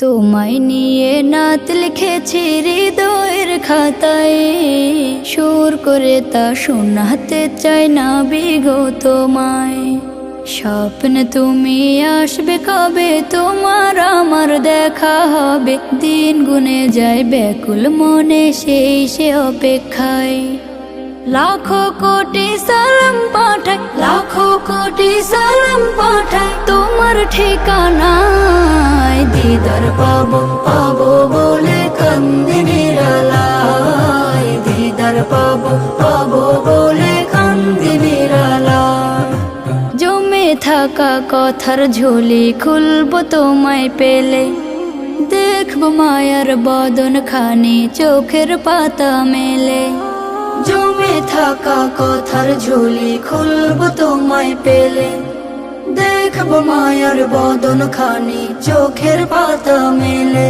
তোমায় নিয়ে নাত লিখেছি হৃদয়ের খাতায়, সুর করে তা শোনাতে চাই না বিগো তোমায়। স্বপ্ন তুমি আসবে কবে, তোমার আমার দেখা হবে, দিন গুনে যায় ব্যাকুল মনে সেই সে অপেক্ষায়। লাখো কোটি সালাম পাঠাই, লাখো কোটি সালাম পাঠাই তোমার ঠিকানায়। দিদার পাবো পাবো বলে কান্দি নিরালায়, দিদার পাবো পাবো বলে কান্দি নিরালায়। জমে থাকা কথার ঝুলি খুলবো তোমায় পেলে, দেখবো মায়ার বদন খানি চোখের পাতা মেলে। জমে থাকা কথার ঝুলি খুলবো তোমায় পেলে, দেখবো মায়ার বদন খানি চোখের পাতা মেলে।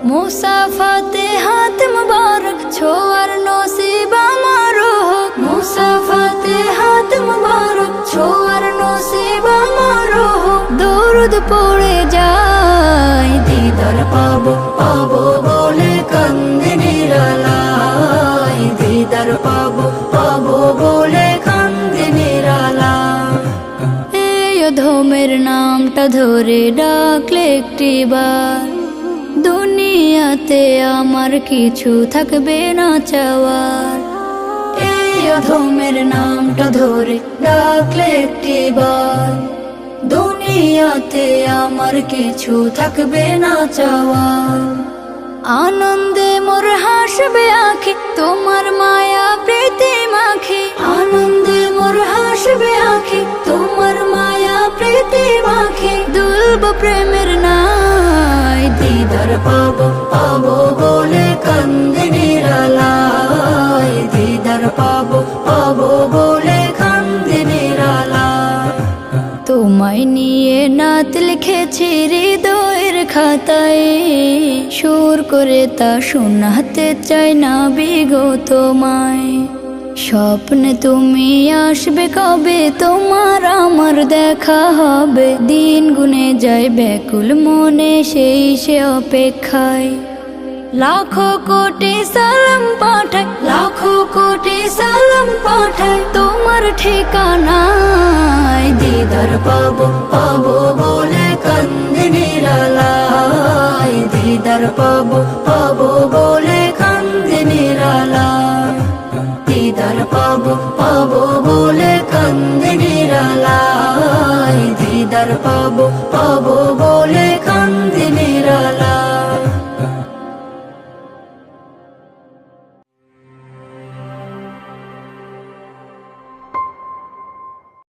মুসাফাতে হাত মুবারক ছোয়ার নসিব আমার হোক, মুসাফাতে হাত মুবারক ছোয়ার নসিব আমার হোক। দরুদ পড়ে যায় দিদার পাবো পাবো বলে কান্দি নিরালায়, দিদার পাবো পাবো বলে কান্দি নিরালায়। এই অধমের নামটা ধরে ডাকলে একটিবার, দুনিয়াতে আমার কিছু থাকবে না চাওয়ার। এই অধমের নামটা ধরে ডাকলে একটিবার, দুনিয়াতে আমার কিছু থাকবে না চাওয়ার। আনন্দে মোর হাসবে আঁখি তোমার মায়া প্রীতি মাখি, আনন্দে মোর হাসবে আঁখি তোমার মায়া প্রীতি মাখি। দুলব প্রেমের নাই দিদার পাবো পাবো বলে কান্দি নিরালায়, দিদার পাবো পাবো বলে কান্দি নিরালায়। তোমায় নিয়ে নাত লিখেছি হৃদয়ের খাতায়, সুর করে তা শোনাতে চাই না বিগো তোমায়। স্বপ্ন তুমি আসবে কবে, তোমার আমার দেখা হবে, দিন গুনে যায় ব্যাকুল মনে সেই সে অপেক্ষায়। লাখো কোটি সালাম পাঠাই, লাখো কোটি সালাম পাঠাই তোমার ঠিকানায়। দিদার পাবো পাবো বলে কান্দি নিরালায়, দিদার পাবো পাবো বলে কান্দি নিরালায়, দিদার পাবো পাবো বলে কান্দি নিরালায়, দিদার পাবো পাবো